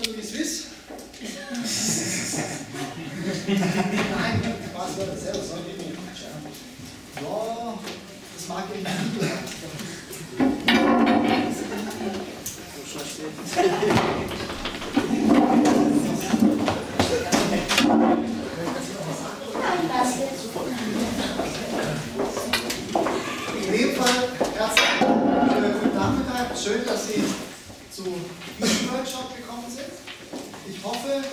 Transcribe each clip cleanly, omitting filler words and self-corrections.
Wie Swiss? Nein, was war das selber? Soll ich nicht? Ja, das mag ich nicht. In dem Fall herzlichen guten Nachmittag. Schön, dass Sie zu diesem Workshop gekommen sind. Ich hoffe,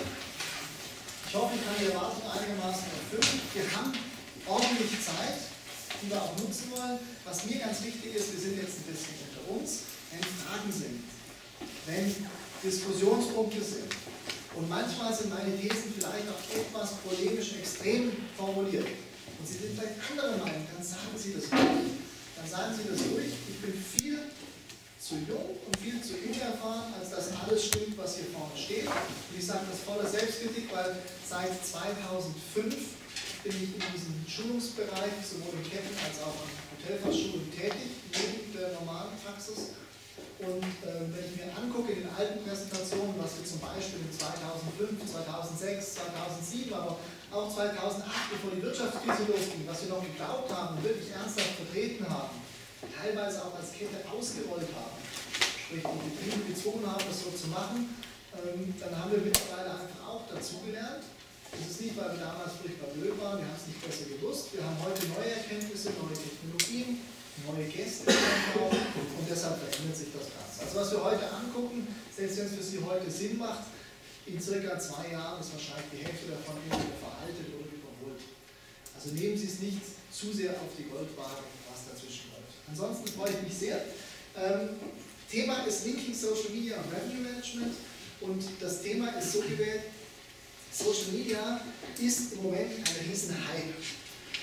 ich kann die Erwartungen einigermaßen erfüllen. Wir haben ordentlich Zeit, die wir auch nutzen wollen. Was mir ganz wichtig ist, wir sind jetzt ein bisschen unter uns, wenn Fragen sind, wenn Diskussionspunkte sind. Und manchmal sind meine Thesen vielleicht auch etwas polemisch extrem formuliert. Und Sie sind vielleicht anderer Meinung, dann sagen Sie das ruhig. Dann sagen Sie das ruhig. Ich bin viel zu jung und viel zu unerfahren, als dass alles stimmt, was hier vorne steht. Und ich sage das voller Selbstkritik, weil seit 2005 bin ich in diesem Schulungsbereich, sowohl in Ketten als auch an Hotelfachschulen tätig, neben der normalen Praxis. Und wenn ich mir angucke in den alten Präsentationen, was wir zum Beispiel in 2005, 2006, 2007, aber auch 2008, bevor die Wirtschaftskrise losging, was wir noch geglaubt haben und wirklich ernsthaft vertreten haben, teilweise auch als Kette ausgerollt haben, sprich die Betriebe gezwungen haben, das so zu machen, dann haben wir mittlerweile einfach auch dazugelernt. Das ist nicht, weil wir damals furchtbar blöd waren, wir haben es nicht besser gewusst. Wir haben heute neue Erkenntnisse, neue Technologien, neue Gäste und deshalb verändert sich das Ganze. Also was wir heute angucken, selbst wenn es für Sie heute Sinn macht, in circa 2 Jahren ist wahrscheinlich die Hälfte davon entweder veraltet oder überholt. Also nehmen Sie es nicht zu sehr auf die Goldwaage, was dazwischen läuft. Ansonsten freue ich mich sehr. Thema ist Linking Social Media und Revenue Management und das Thema ist so gewählt, Social Media ist im Moment ein riesen Hype.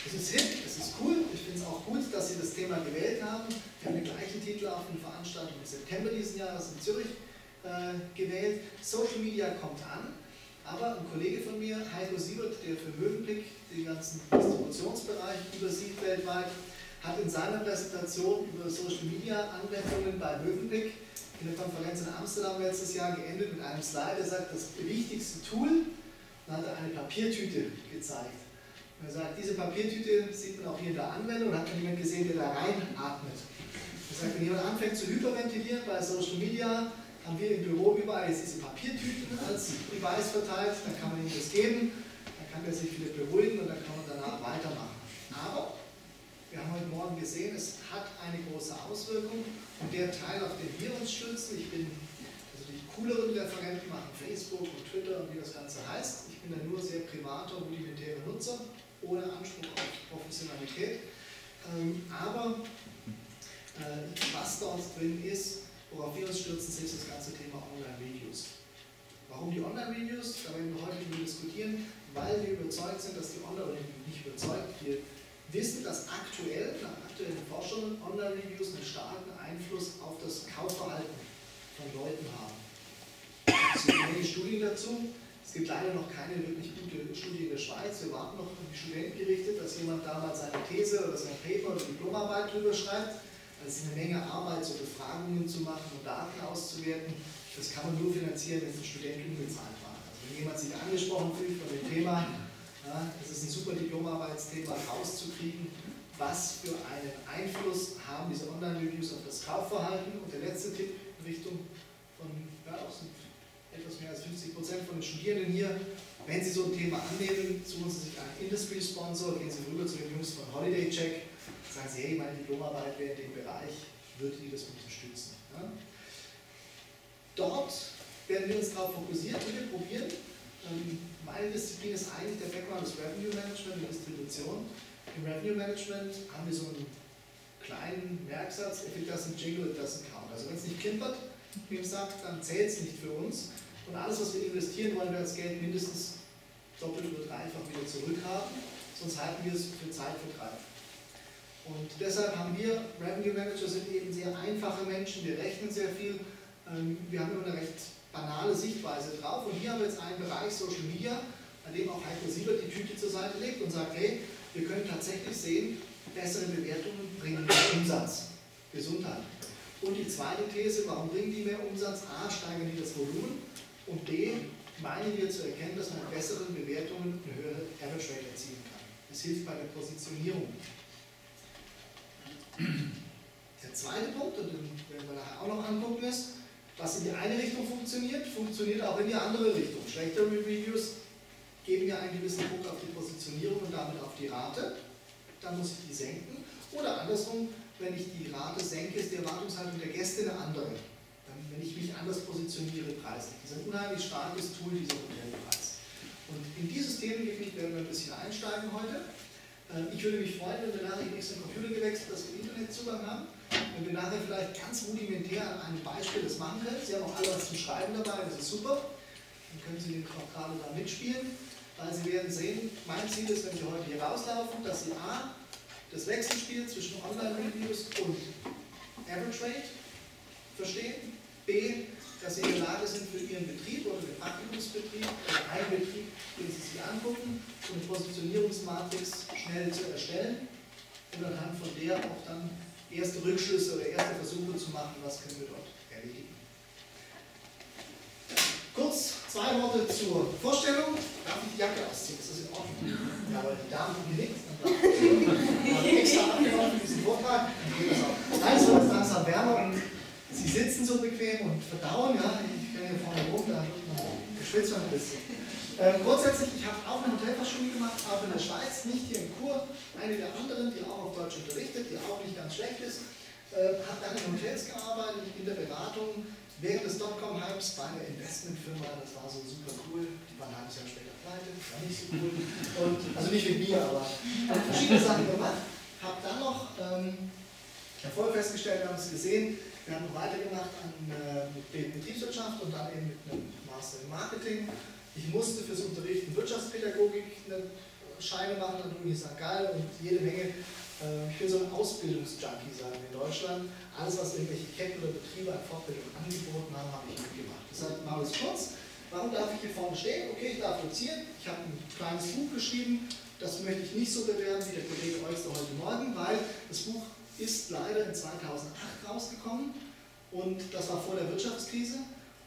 Es ist hip, es ist cool, ich finde es auch gut, dass Sie das Thema gewählt haben. Wir haben den gleichen Titel auf eine Veranstaltung im September diesen Jahres in Zürich gewählt. Social Media kommt an, aber ein Kollege von mir, Heiko Siebert, der für Mövenpick den ganzen Distributionsbereich übersieht weltweit, hat in seiner Präsentation über Social Media Anwendungen bei Mövenpick in der Konferenz in Amsterdam letztes Jahr geendet mit einem Slide, der sagt, das wichtigste Tool, dann hat er eine Papiertüte gezeigt. Und er sagt, diese Papiertüte sieht man auch hier in der Anwendung und hat man jemanden gesehen, der da reinatmet. Er sagt, wenn jemand anfängt zu hyperventilieren bei Social Media, haben wir im Büro überall jetzt diese Papiertüten als Device verteilt, dann kann man ihm das geben, dann kann er sich wieder beruhigen und dann kann man danach weitermachen. Aber wir haben heute Morgen gesehen, es hat eine große Auswirkung und der Teil, auf den wir uns stützen, ich bin, also die cooleren Referenten machen Facebook und Twitter und wie das Ganze heißt, ich bin da nur sehr privater, rudimentärer Nutzer, ohne Anspruch auf Professionalität, aber was dort drin ist, worauf wir uns stürzen, ist das ganze Thema Online-Videos. Warum die Online-Videos? Da werden wir heute über diskutieren, weil wir überzeugt sind, dass die Online, oder nicht überzeugt, wir wissen, dass aktuell, nach aktuellen Forschungen, Online-Reviews einen starken Einfluss auf das Kaufverhalten von Leuten haben. Es gibt einige Studien dazu. Es gibt leider noch keine wirklich gute Studie in der Schweiz. Wir warten noch an die Studenten gerichtet, dass jemand da mal seine These oder sein Paper oder Diplomarbeit drüber schreibt. Das ist eine Menge Arbeit, so Befragungen zu machen und Daten auszuwerten. Das kann man nur finanzieren, wenn es ein Student unbezahlt war. Also wenn jemand sich angesprochen fühlt von dem Thema, ja, das ist ein super Diplomarbeitsthema, rauszukriegen, was für einen Einfluss haben diese Online-Reviews auf das Kaufverhalten. Und der letzte Tipp in Richtung von, ja, auch sind etwas mehr als 50% von den Studierenden hier, wenn Sie so ein Thema annehmen, suchen Sie sich einen Industry-Sponsor, gehen Sie rüber zu den Jungs von Holiday Check, sagen Sie, hey, meine Diplomarbeit wäre in dem Bereich, würde die das unterstützen. Ja? Dort werden wir uns darauf fokussieren und wir probieren. Meine Disziplin ist eigentlich der Background des Revenue Management und Distribution. Im Revenue Management haben wir so einen kleinen Merksatz, if it doesn't jingle, it doesn't count. Also wenn es nicht klimpert, wie man sagt, dann zählt es nicht für uns. Und alles, was wir investieren, wollen wir als Geld mindestens doppelt oder dreifach wieder zurückhaben, sonst halten wir es für Zeitvertreib. Und deshalb haben wir, Revenue Manager sind eben sehr einfache Menschen, wir rechnen sehr viel, wir haben immer eine recht banale Sichtweise drauf. Und hier haben wir jetzt einen Bereich Social Media, bei dem auch Heiko Siebert die Tüte zur Seite legt und sagt, hey, wir können tatsächlich sehen, bessere Bewertungen bringen mehr Umsatz, Gesundheit. Und die zweite These, warum bringen die mehr Umsatz? A, steigern die das Volumen Und B, meinen wir zu erkennen, dass man mit besseren Bewertungen eine höhere Average Rate erzielen kann. Das hilft bei der Positionierung. Der zweite Punkt, und den werden wir nachher auch noch angucken, ist, was in die eine Richtung funktioniert, funktioniert auch in die andere Richtung. Schlechtere Reviews geben ja einen gewissen Druck auf die Positionierung und damit auf die Rate. Dann muss ich die senken. Oder andersrum, wenn ich die Rate senke, ist die Erwartungshaltung der Gäste eine andere. Wenn ich mich anders positioniere preislich. Das ist ein unheimlich starkes Tool, dieser Hotelpreis. Und in dieses Themengebiet werden wir ein bisschen einsteigen heute. Ich würde mich freuen, wenn wir nachher nicht zum Computer gewechselt, dass wir Internetzugang haben. Wenn wir nachher vielleicht ganz rudimentär an einem Beispiel das machen können. Sie haben auch alle was zum Schreiben dabei, das ist super. Dann können Sie auch gerade da mitspielen. Weil Sie werden sehen, mein Ziel ist, wenn Sie heute hier rauslaufen, dass Sie A, das Wechselspiel zwischen Online-Reviews und Average Rate verstehen. B, dass Sie in der Lage sind, für Ihren Betrieb oder den Praktikumsbetrieb oder einen Betrieb, den Sie sich angucken, so eine Positionierungsmatrix schnell zu erstellen und anhand von der auch dann erste Rückschlüsse oder erste Versuche zu machen, was können wir dort erledigen. Kurz zwei Worte zur Vorstellung. Darf ich die Jacke ausziehen? Ist das in Ordnung? Ja, weil die Damen haben genickt. Dann darf ich extra abgenommen für diesen Vortrag. Dann geht das auch. Nein, es wird langsam wärmer. Sie sitzen so bequem und verdauen. Ja, ich bin hier vorne rum, da geschwitzt man ein bisschen. Grundsätzlich, ich habe auch eine Hotelfachschule gemacht, auch in der Schweiz, nicht hier in Chur. Eine der anderen, die auch auf Deutsch unterrichtet, die auch nicht ganz schlecht ist, hat dann in Hotels gearbeitet, in der Beratung. Während des Dotcom-Hypes bei einer Investmentfirma, das war so super cool, die waren ein halbes Jahr später pleite, war nicht so cool. Und, also nicht mit mir, aber verschiedene Sachen gemacht. Habe dann noch Erfolg festgestellt, wir haben es gesehen, wir haben noch weitergemacht mit Betriebswirtschaft und dann eben mit einem Master in Marketing. Ich musste fürs Unterrichten Wirtschaftspädagogik eine Scheine machen an der Uni St. Gallen und jede Menge. Ich bin so ein Ausbildungsjunkie, sagen wir in Deutschland. Alles, was irgendwelche Ketten oder Betriebe an Fortbildung angeboten haben, habe ich mitgemacht. Deshalb mache ich es kurz. Warum darf ich hier vorne stehen? Okay, ich darf dozieren. Ich habe ein kleines Buch geschrieben. Das möchte ich nicht so bewerben wie der Kollege Eulster heute Morgen, weil das Buch ist leider in 2008 rausgekommen und das war vor der Wirtschaftskrise.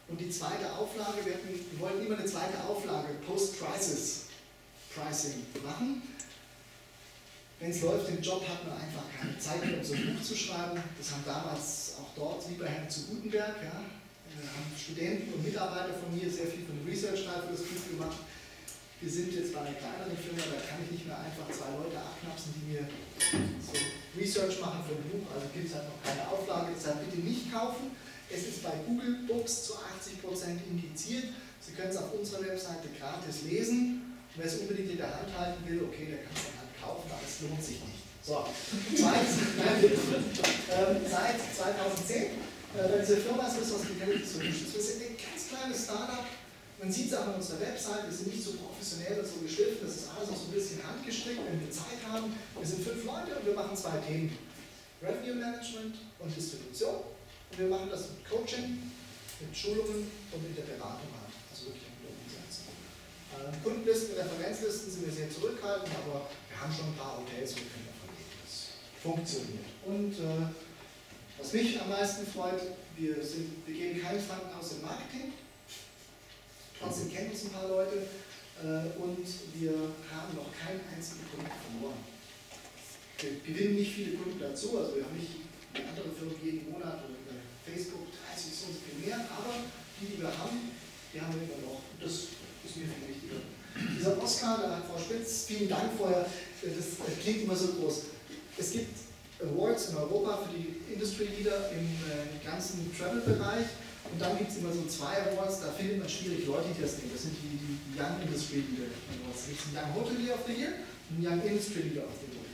Und die zweite Auflage, wir wollten immer eine zweite Auflage, Post-Crisis Pricing machen. Wenn es läuft im Job, hat man einfach keine Zeit mehr, um so ein Buch zu schreiben. Das haben damals auch dort, wie bei Herrn zu Gutenberg, ja, haben Studenten und Mitarbeiter von mir sehr viel von Research-Teil für das Buch gemacht. Wir sind jetzt bei einer kleineren Firma, da kann ich nicht mehr einfach zwei Leute abknapsen, die mir so Research machen für ein Buch. Also gibt es halt noch keine Auflage, deshalb bitte nicht kaufen. Es ist bei Google Books zu 80% indiziert. Sie können es auf unserer Webseite gratis lesen. Und wer es unbedingt in der Hand halten will, okay, der kann es dann halt kaufen, aber es lohnt sich nicht. So, seit 2010, diese Firma ist was Fidelity Solutions. Wir sind ein ganz kleines Startup. Man sieht es auch auf unserer Website, wir sind nicht so professionell und so geschliffen, das ist alles noch so ein bisschen handgestrickt, wenn wir Zeit haben. Wir sind 5 Leute und wir machen 2 Themen. Revenue Management und Distribution. Und wir machen das mit Coaching, mit Schulungen und mit der Beratung halt. Also wirklich mit der Umsetzung. Kundenlisten, Referenzlisten sind wir sehr zurückhaltend, aber wir haben schon ein paar Hotels, wo wir können davon leben, das funktioniert. Und was mich am meisten freut, wir geben keinen Franken aus im Marketing. Trotzdem kennen uns ein paar Leute und wir haben noch keinen einzigen Kunden verloren. Wir gewinnen nicht viele Kunden dazu, also wir haben nicht wie andere Firmen jeden Monat oder über Facebook 30 so viel mehr, aber die wir haben, die haben wir immer noch. Und das ist mir viel wichtiger. Dieser Oscar, da hat Frau Spitz, vielen Dank vorher, das klingt immer so groß. Es gibt Awards in Europa für die Industry Leader im ganzen Travel-Bereich. Und dann gibt es immer so 2 Awards, da findet man schwierig Leute, die das nehmen. Das sind die Young Industry Leader Awards. Es gibt einen Young Hotelier of the Year und einen Young Industry Leader of the Year.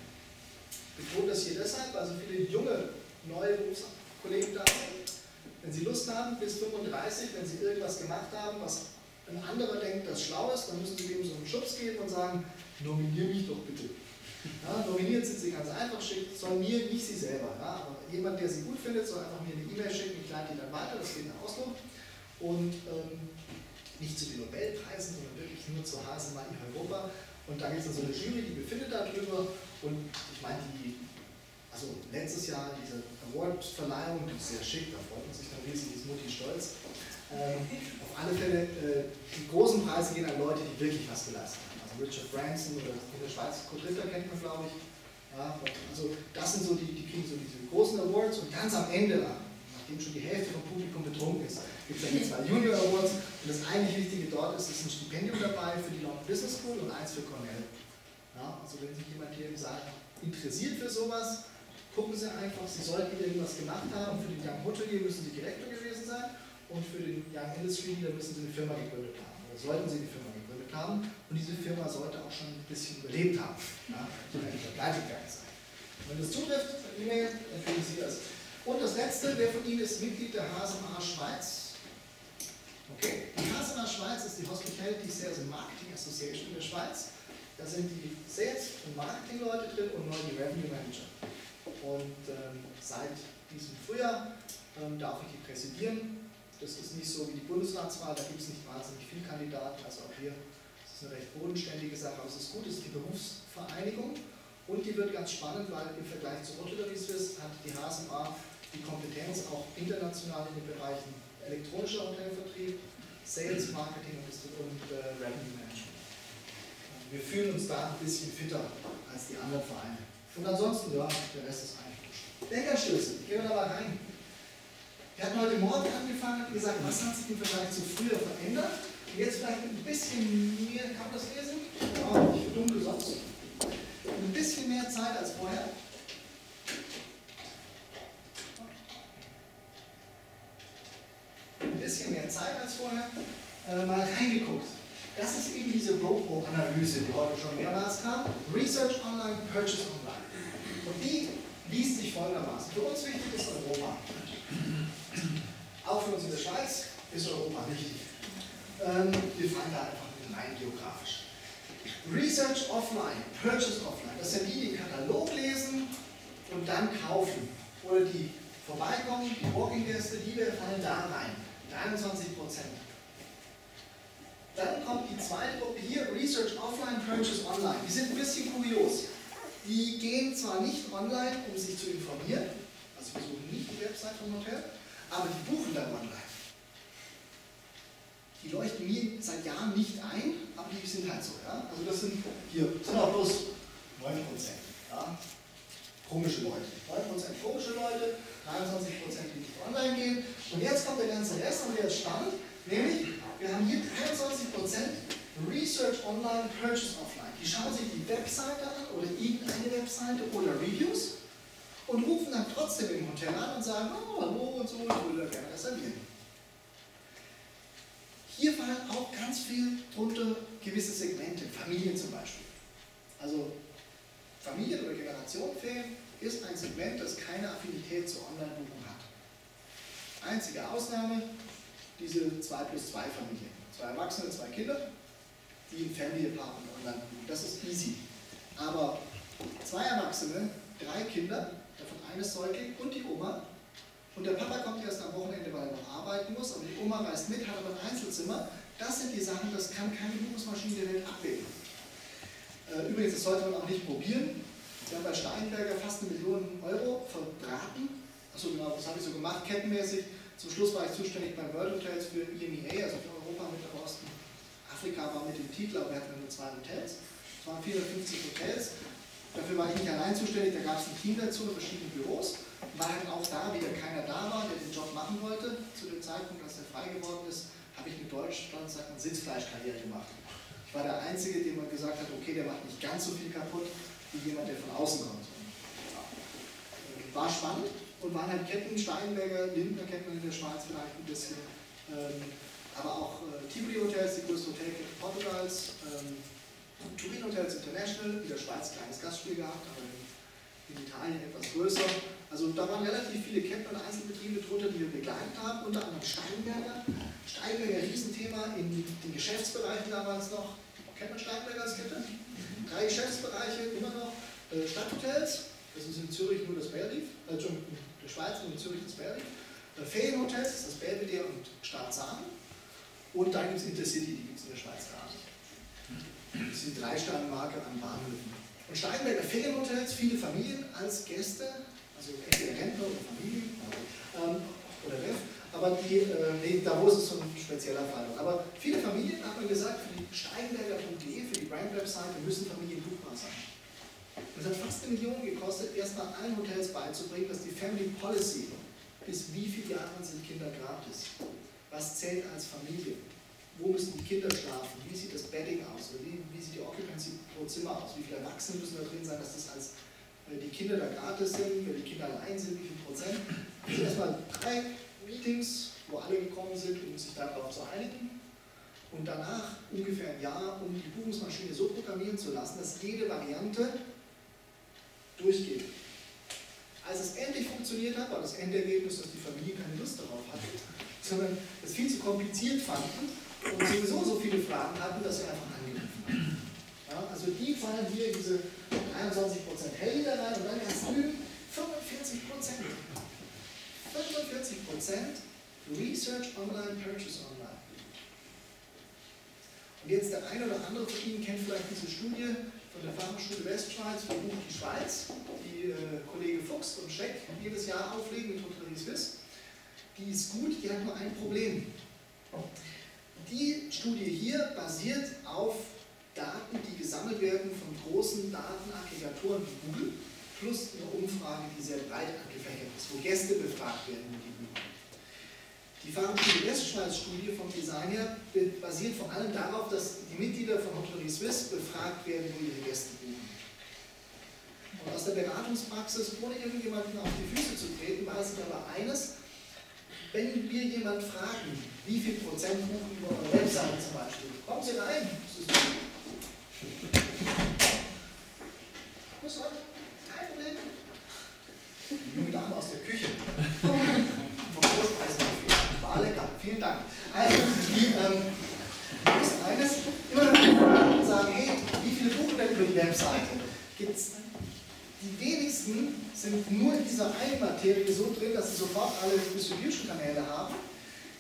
Ich betone das hier deshalb, weil so viele junge, neue Berufskollegen da sind. Wenn sie Lust haben, bis 35, wenn sie irgendwas gemacht haben, was ein anderer denkt, das schlau ist, dann müssen sie dem so einen Schubs geben und sagen, nominier mich doch bitte. Ja, nominiert sind sie ganz einfach, soll mir, nicht sie selber. Ja, aber jemand, der sie gut findet, soll einfach mir eine E-Mail schicken, ich leite die dann weiter, das geht nach Oslo. Und nicht zu den Nobelpreisen, sondern wirklich nur zur HSMI Europa. Und da gibt es dann so eine Jury, die befindet darüber. Und ich meine, also letztes Jahr diese Award-Verleihung, die ist sehr schick, da freut man sich dann riesig, ist Mutti stolz. Auf alle Fälle, die großen Preise gehen an Leute, die wirklich was geleistet haben. Also Richard Branson oder in der Schweiz Kurt Ritter kennt man, glaube ich. Ja, also das sind so die kriegen so diese großen Awards und ganz am Ende, nachdem schon die Hälfte vom Publikum betrunken ist, gibt es dann die 2 Junior Awards und das eigentlich Wichtige dort ist ein Stipendium dabei für die London Business School und eins für Cornell. Ja, also wenn sich jemand hier sagt, interessiert für sowas, gucken Sie einfach, Sie sollten irgendwas gemacht haben. Für den Young Hotelier müssen Sie Direktor gewesen sein und für den Young Industry Leader müssen Sie eine Firma gegründet haben. Oder sollten Sie die Firma gegründet haben und diese Firma sollte auch schon ein bisschen überlebt haben. Ja, sollte nicht pleite gegangen sein. Und wenn das zutrifft, E-Mail, dann kriegen Sie das. Und das letzte, wer von Ihnen ist Mitglied der HSMA Schweiz? Okay, die HSMA Schweiz ist die Hospitality Sales and Marketing Association in der Schweiz. Da sind die Sales- und Marketing-Leute drin und neu die Revenue Manager. Und seit diesem Frühjahr darf ich die präsidieren. Das ist nicht so wie die Bundesratswahl, da gibt es nicht wahnsinnig viele Kandidaten, also auch hier ist es eine recht bodenständige Sache, aber es ist gut, es ist die Berufsvereinigung und die wird ganz spannend, weil im Vergleich zu Hotellerie Suisse hat die HSMA die Kompetenz auch international in den Bereichen elektronischer Hotelvertrieb, Sales, Marketing und Revenue Management. Wir fühlen uns da ein bisschen fitter als die anderen Vereine. Und ansonsten, ja, der Rest ist eigentlich Denkerschlüssel, gehen wir da mal rein. Wir hatten heute Morgen angefangen und gesagt, was hat sich im Vergleich zu früher verändert? Und jetzt vielleicht ein bisschen mehr, kann man das lesen? Ja, nicht dunkel sonst. Ein bisschen mehr Zeit als vorher. Ein bisschen mehr Zeit als vorher. Mal reingeguckt. Das ist eben diese ROPO-Analyse, die heute schon mehrmals kam. Research Online, Purchase Online. Und die liest sich folgendermaßen. Für uns wichtig ist Europa. Auch für uns in der Schweiz ist Europa wichtig. Wir fallen da einfach mit rein geografisch. Research Offline, Purchase Offline. Das sind die, die den Katalog lesen und dann kaufen. Oder die vorbeikommen, die Walking-Gäste, die fallen da rein. 23%. Dann kommt die zweite Gruppe hier, Research Offline, Purchase Online. Die sind ein bisschen kurios. Die gehen zwar nicht online, um sich zu informieren, also besuchen nicht die Website vom Hotel, aber die buchen dann online. Die leuchten mir seit Jahren nicht ein, aber die sind halt so. Ja? Also das sind hier, sind auch bloß 9%. Ja? Komische Leute. 9% komische Leute, 23%, die nicht online gehen. Und jetzt kommt der ganze Rest und der ist spannend, nämlich wir haben hier 23% Research Online, Purchase Offline. Die schauen sich die Webseite an oder irgendeine Webseite oder Reviews und rufen dann trotzdem im Hotel an und sagen, oh, hallo und so, ich würde da gerne reservieren. Hier fallen auch ganz viel drunter gewisse Segmente, Familien zum Beispiel. Also Familien- oder Generationenferien ist ein Segment, das keine Affinität zur Online-Buchung hat. Einzige Ausnahme, diese 2+2-Familien. 2 Erwachsene, 2 Kinder, die im Family Apartment online buchen. Das ist easy. Aber 2 Erwachsene, 3 Kinder, davon eines Säugling und die Oma. Und der Papa kommt erst am Wochenende, weil er noch arbeiten muss, aber die Oma reist mit, hat aber ein Einzelzimmer. Das sind die Sachen, das kann keine Buchungsmaschine der Welt abbilden. Übrigens, das sollte man auch nicht probieren. Wir haben bei Steinberger fast 1 Million Euro verbraten. Achso, genau, das habe ich so gemacht, kettenmäßig. Zum Schluss war ich zuständig bei World Hotels für EMEA, also für Europa, Mittlerer Osten. Afrika war mit dem Titel, aber wir hatten nur 2 Hotels. Es waren 450 Hotels. Dafür war ich nicht allein zuständig, da gab es ein Team dazu in verschiedenen Büros. Weil halt auch da wieder keiner da war, der den Job machen wollte. Zu dem Zeitpunkt, als er frei geworden ist, habe ich mit Deutschland, sagt man, Sitzfleischkarriere gemacht. Ich war der Einzige, dem man gesagt hat, okay, der macht nicht ganz so viel kaputt, wie jemand, der von außen kommt. Ja. War spannend und waren halt Ketten, Steinberger, Lindner kennt man in der Schweiz vielleicht ein bisschen. Aber auch Tivoli Hotels, die größte Hotelkette Portugals, Turin Hotels International, in der Schweiz kleines Gastspiel gehabt, aber in Italien etwas größer. Also da waren relativ viele Ketten und Einzelbetriebe drunter, die wir begleitet haben, unter anderem Steinberger. Steinberger Riesenthema in den Geschäftsbereichen damals noch. Kennt man Steinberger als Kette? 3 Geschäftsbereiche immer noch. Stadthotels, das ist in Zürich nur das Bellrief, in der Schweiz nur in Zürich das Bellrief. Ferienhotels, das ist das Belvedere und Staatssamen. Und dann gibt es Intercity, die gibt es in der Schweiz gar nicht. Das sind 3-Sterne-Marke an Bahnhöfen. Und Steinberger Ferienhotels, viele Familien als Gäste, also entweder Rentner oder Familien oder Ref, aber Aber nee, Davos ist so ein spezieller Fall. Aber viele Familien, hat man gesagt, für die steigenberger.de, für die Brand-Webseite, müssen Familien buchbar sein. Es hat fast 1 Million gekostet, erstmal allen Hotels beizubringen, dass die Family Policy ist, wie viele Jahre sind Kinder gratis? Was zählt als Familie? Wo müssen die Kinder schlafen? Wie sieht das Bedding aus? Wie sieht die Occupancy pro Zimmer aus? Wie viele Erwachsene müssen da drin sein, dass das als die Kinder da gratis sind, wenn die Kinder allein sind, wie viel Prozent? Also erstmal 3 Meetings, wo alle gekommen sind, um sich darauf zu einigen. Und danach ungefähr ein Jahr, um die Buchungsmaschine so programmieren zu lassen, dass jede Variante durchgeht. Als es endlich funktioniert hat, war das Endergebnis, dass die Familie keine Lust darauf hatte, sondern es viel zu kompliziert fanden und sowieso so viele Fragen hatten, dass sie einfach angegriffen haben. Ja, also die fallen hier in diese 23% hell wieder rein und dann ganz drüben 45%. 45% Research Online, Purchase Online. Und jetzt der eine oder andere von Ihnen kennt vielleicht diese Studie von der Fachhochschule Westschweiz, von Buch die Schweiz, die Kollege Fuchs und Scheck jedes Jahr auflegen mit Hotellerie Suisse. Die ist gut, die hat nur ein Problem. Die Studie hier basiert auf Daten, die gesammelt werden von großen Datenaggregatoren wie Google, plus eine Umfrage, die sehr breit angefächert ist, wo Gäste befragt werden mit die Google. Die Fachhochschule Westschweiz-Studie vom Design her basiert vor allem darauf, dass die Mitglieder von Hotellerie Suisse befragt werden, wo ihre Gäste buchen. Und aus der Beratungspraxis, ohne irgendjemanden auf die Füße zu treten, weiß ich aber eines: Wenn wir jemanden fragen, wie viel Prozent buchen über eure Webseite zum Beispiel, kommen Sie rein. Das ist kein Problem. Die junge Dame aus der Küche. Vom Vorspeisenbuffet. War lecker. Vielen Dank. Also, ist eines, immer sagen, hey, wie viele buchen denn über die Webseite? Gibt's? Die wenigsten sind nur in dieser einen Materie so drin, dass sie sofort alle Distribution-Kanäle haben.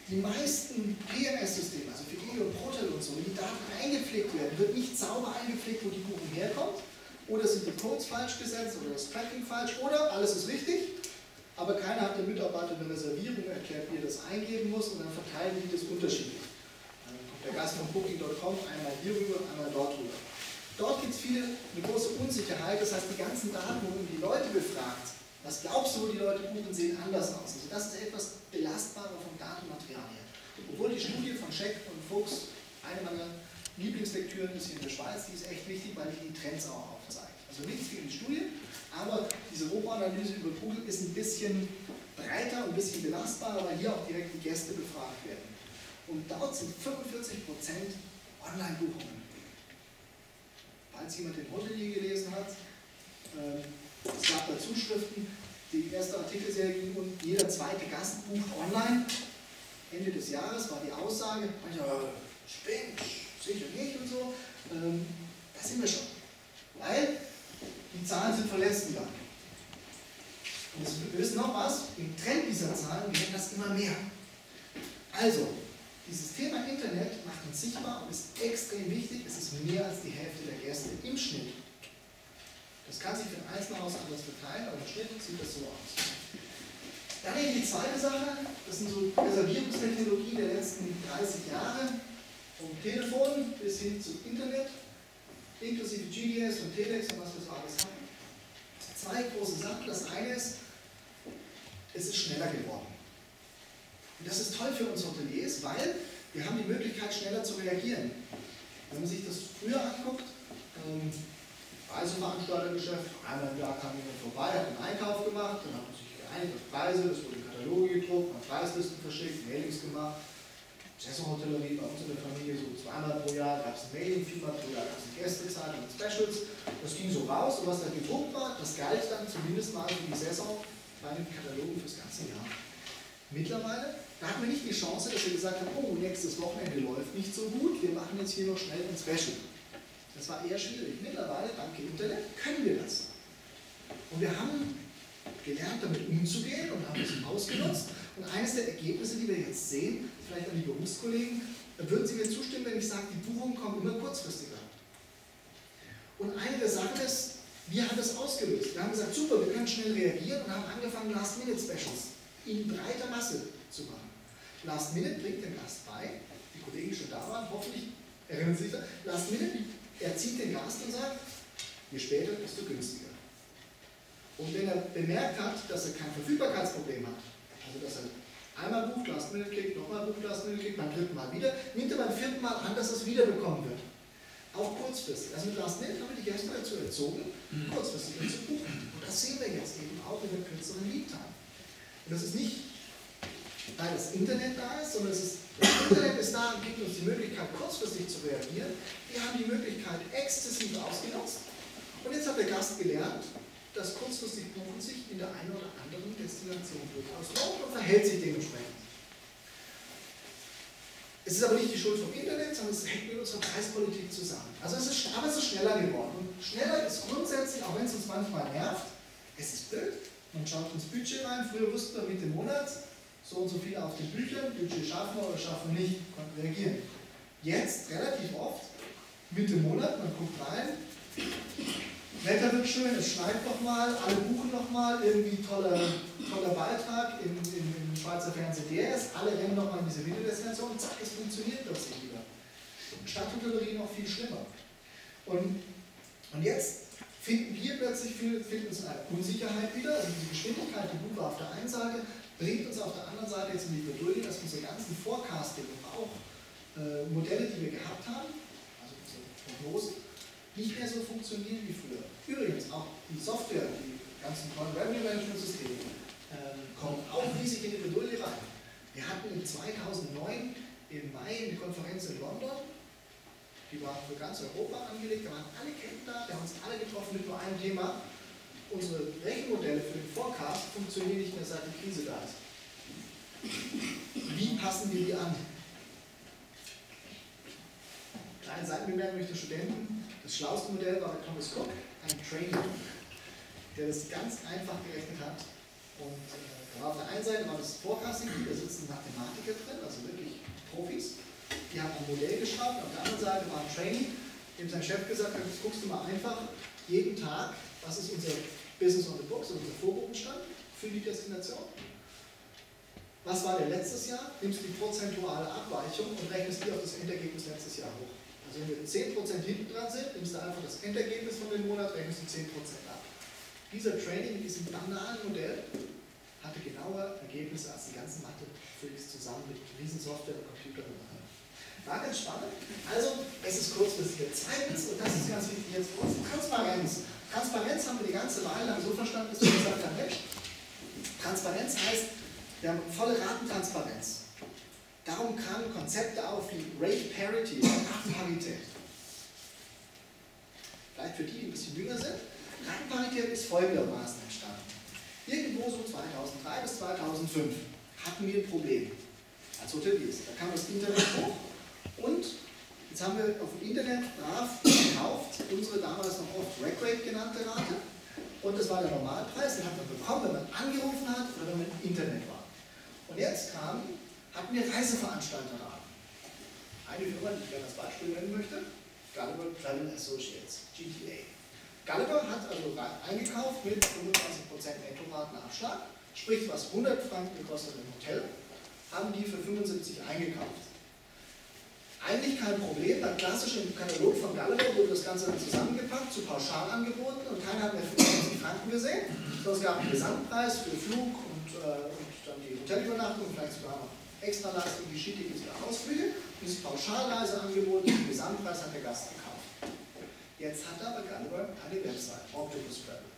Die meisten PMS-Systeme, also für Fidelio und Protel und so, wenn die Daten eingepflegt werden, wird nicht sauber eingepflegt, wo die Buchung herkommt, oder sind die Codes falsch gesetzt, oder das Tracking falsch, oder alles ist richtig, aber keiner hat dem Mitarbeiter eine Reservierung erklärt, wie er das eingeben muss, und dann verteilen die das unterschiedlich. Dann kommt der Gast von Booking.com einmal hier rüber und einmal dort rüber. Dort gibt es eine große Unsicherheit, das heißt, die ganzen Daten, wo man die Leute befragt, was glaubst du, wo die Leute buchen, sehen anders aus. Also das ist etwas belastbarer vom Datenmaterial her. Obwohl die Studie von Scheck und Fuchs, eine meiner Lieblingslektüren ist hier in der Schweiz, die ist echt wichtig, weil die Trends auch aufzeigt. Also nichts gegen die Studie, aber diese Rohanalyse über Google ist ein bisschen breiter und ein bisschen belastbarer, weil hier auch direkt die Gäste befragt werden. Und dort sind 45% Online-Buchungen. Falls jemand den Hotelier gelesen hat, es gab da Zuschriften, die erste Artikelserie ging und jeder zweite Gast bucht online. Ende des Jahres war die Aussage, manche spinnt, sicher nicht und so. Da sind wir schon. Weil die Zahlen sind verletzt gegangen. Und wir wissen noch was, im Trend dieser Zahlen wird das immer mehr. Also, dieses Thema Internet macht uns sichtbar und ist extrem wichtig. Es ist mehr als die Hälfte der Gäste im Schnitt. Das kann sich für ein Einzelhaus anders verteilen, aber im Schnitt sieht das so aus. Dann eben die zweite Sache, das sind so Reservierungstechnologien der letzten 30 Jahre, vom Telefon bis hin zum Internet, inklusive GDS und Telex und was wir so alles haben. 2 große Sachen. Das eine ist, es ist schneller geworden. Und das ist toll für uns Hoteliers, weil wir haben die Möglichkeit, schneller zu reagieren. Wenn man sich das früher anguckt, Reiseveranstaltergeschäft, einmal im Jahr kam jemand vorbei, hat einen Einkauf gemacht, dann hat man sich geeinigt auf Preise, das wurde in Kataloge gedruckt, man hat Preislisten verschickt, Mailings gemacht. Saisonhotellerie bei uns in der Familie so 2-mal pro Jahr gab es ein Mailing, 4-mal pro Jahr gab es eine Gästezahl und Specials. Das ging so raus und was da gedruckt war, das galt dann zumindest mal für die Saison bei den Katalogen fürs ganze Jahr. Mittlerweile, da hatten wir nicht die Chance, dass wir gesagt haben, oh, nächstes Wochenende läuft nicht so gut, wir machen jetzt hier noch schnell ein Special. Das war eher schwierig. Mittlerweile, dank Internet, können wir das. Und wir haben gelernt, damit umzugehen und haben es ausgenutzt. Und eines der Ergebnisse, die wir jetzt sehen, vielleicht an die Berufskollegen, würden Sie mir zustimmen, wenn ich sage, die Buchungen kommen immer kurzfristiger. Und eine der Sachen ist, wir haben das ausgelöst. Wir haben gesagt, super, wir können schnell reagieren und haben angefangen, Last-Minute-Specials in breiter Masse zu machen. Last Minute bringt den Gast bei, die Kollegen, die schon da waren, hoffentlich erinnern Sie sich, Last Minute, er zieht den Gast und sagt, je später, desto günstiger. Und wenn er bemerkt hat, dass er kein Verfügbarkeitsproblem hat, also dass er einmal bucht, Last Minute kriegt, nochmal bucht, Last Minute kriegt, beim dritten Mal wieder, nimmt er beim vierten Mal an, dass er es wiederbekommen wird. Auch kurzfristig. Also mit Last Minute haben wir die Gäste dazu erzogen, kurzfristig zu buchen. Und das sehen wir jetzt eben auch in der kürzeren Lead-Time. Und das ist nicht, weil das Internet da ist, sondern das Internet ist da und gibt uns die Möglichkeit, kurzfristig zu reagieren. Wir haben die Möglichkeit exzessiv ausgenutzt. Und jetzt hat der Gast gelernt, dass kurzfristig Buchen sich in der einen oder anderen Destination durchaus lohnt und verhält sich dementsprechend. Es ist aber nicht die Schuld vom Internet, sondern es hängt mit unserer Preispolitik zusammen. Also es ist schneller geworden. Und schneller ist grundsätzlich, auch wenn es uns manchmal nervt, es ist blöd. Man schaut ins Budget rein. Früher wussten wir Mitte Monats, so und so viel auf den Büchern, Budget schaffen wir oder schaffen wir nicht, konnten reagieren. Jetzt relativ oft, Mitte Monat, man guckt rein, Wetter wird schön, es schneit nochmal, alle buchen nochmal, irgendwie toller Beitrag im Schweizer Fernsehen DRS, alle rennen nochmal in diese Videodestination und zack, es funktioniert plötzlich wieder. Stadthotellerie noch viel schlimmer. Und jetzt finden wir plötzlich uns eine Unsicherheit wieder, also diese Geschwindigkeit, die Buche auf der einen Seite, bringt uns auf der anderen Seite jetzt in die Bredouille, dass unsere ganzen Forecasting und auch Modelle, die wir gehabt haben, also unsere Prognosen, nicht mehr so funktionieren wie früher. Übrigens auch die Software, die ganzen Revenue Management Systeme, kommen auch riesig in die Bredouille rein. Wir hatten 2009 im Mai eine Konferenz in London, die war für ganz Europa angelegt, da waren alle Ketten da, wir haben uns alle getroffen mit nur einem Thema. Unsere Rechenmodelle für den Forecast funktionieren nicht mehr, seit die Krise da ist. Wie passen wir die an? Kleine Seitenbemerkung durch die Studenten. Das schlauste Modell war bei Thomas Cook, ein Trainer, der das ganz einfach gerechnet hat. Und da war auf der einen Seite war das Forecasting, da sitzen Mathematiker drin, also wirklich Profis. Die haben ein Modell geschrieben, auf der anderen Seite war ein Trainee, dem sein Chef gesagt hat, jetzt guckst du mal einfach jeden Tag, was ist unser Business on the Books, also unser Vorbuchenstand für die Destination. Was war der letztes Jahr? Nimmst die prozentuale Abweichung und rechnest die auf das Endergebnis letztes Jahr hoch. Also wenn wir 10% hinten dran sind, nimmst du einfach das Endergebnis von dem Monat, rechnest du 10% ab. Dieser Training mit diesem banalen Modell hatte genauere Ergebnisse als die ganzen Mathe-Freaks zusammen mit Riesensoftware und Computern und allem. War ganz spannend. Also, es ist kurzfristig. Zweitens, und das ist ganz wichtig jetzt für uns, Transparenz. Transparenz haben wir die ganze Weile lang so verstanden, dass wir gesagt haben, Mensch, Transparenz heißt, wir haben volle Ratentransparenz. Darum kamen Konzepte auf wie Rate Parity, Ratenparität. Vielleicht für die, die ein bisschen jünger sind. Ratenparität ist folgendermaßen entstanden. Irgendwo so 2003 bis 2005 hatten wir ein Problem als Hoteliers. Da kam das Internet hoch und jetzt haben wir auf dem Internet brav gekauft, unsere damals noch oft Rack-Rate genannte Rate. Und das war der Normalpreis, den hat man bekommen, wenn man angerufen hat oder wenn man im Internet war. Und jetzt hatten wir Reiseveranstalterraten. Eine Firma, die ich gerne als Beispiel nennen möchte, Gulliver Travel Associates, GTA. Gulliver hat also eingekauft mit 25% Nettoratenabschlag, sprich was 100 Franken gekostet im Hotel, haben die für 75 eingekauft. Eigentlich kein Problem, beim klassischen Katalog von Gulliver wurde das Ganze dann zusammengepackt, zu Pauschalangeboten und keiner hat mehr 75 Franken gesehen, sondern es gab einen Gesamtpreis für Flug und dann die Hotelübernachtung, vielleicht sogar noch Extraleistung, die Skitickets oder Ausflüge. Dieses Pauschalreiseangebot, den Gesamtpreis hat der Gast gekauft. Jetzt hat aber Gulliver eine Website, Octopus Travel.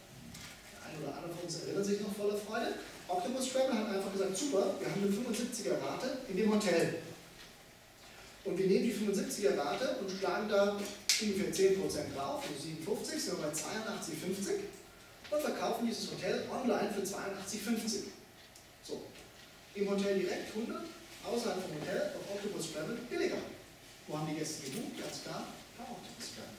Der eine oder andere von uns erinnert sich noch voller Freude. Octopus Travel hat einfach gesagt, super, wir haben eine 75er Rate in dem Hotel. Und wir nehmen die 75er Rate und schlagen da ungefähr 10% drauf, also 57, sind wir bei 82,50 und verkaufen dieses Hotel online für 82,50. So, im Hotel direkt 100, außerhalb vom Hotel auf Octopus Travel billiger. Wo haben die Gäste gebucht? Ganz klar, bei Octopus Travel.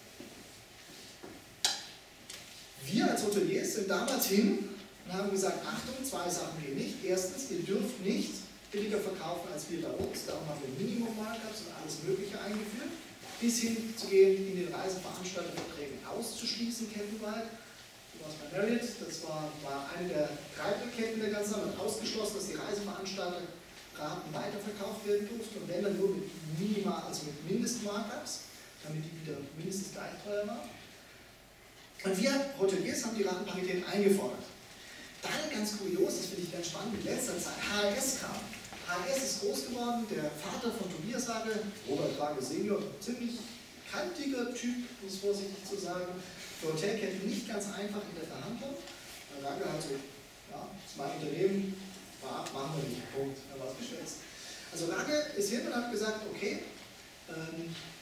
Wir als Hoteliers sind damals hin und haben gesagt, Achtung, zwei Sachen gehen nicht. Erstens, ihr dürft nicht billiger verkaufen als wir bei uns. Darum haben wir Minimum-Markups und alles Mögliche eingeführt. Bis hin zu gehen, in den Reiseveranstalterverträgen auszuschließen, kettenweit. Was bei Marriott, das war eine der Treibketten der ganzen Zeit, hat ausgeschlossen, dass die Reiseveranstalter Raten weiterverkauft werden durften und wenn dann nur mit minimal, also mit Mindestmarkups, damit die wieder mindestens gleich teuer war. Und wir Hoteliers haben die Ratenparität eingefordert. Dann ganz kurios, das finde ich ganz spannend, in letzter Zeit HRS kam. HRS ist groß geworden, der Vater von Tobias Rage, Robert Rage Senior, ziemlich kantiger Typ, um es vorsichtig zu sagen, für Hotelketten nicht ganz einfach in der Verhandlung. Rage hat so, ja, das ist mein Unternehmen, machen wir nicht, Punkt, da war es geschwätzt. Also Rage ist hin und hat gesagt, okay,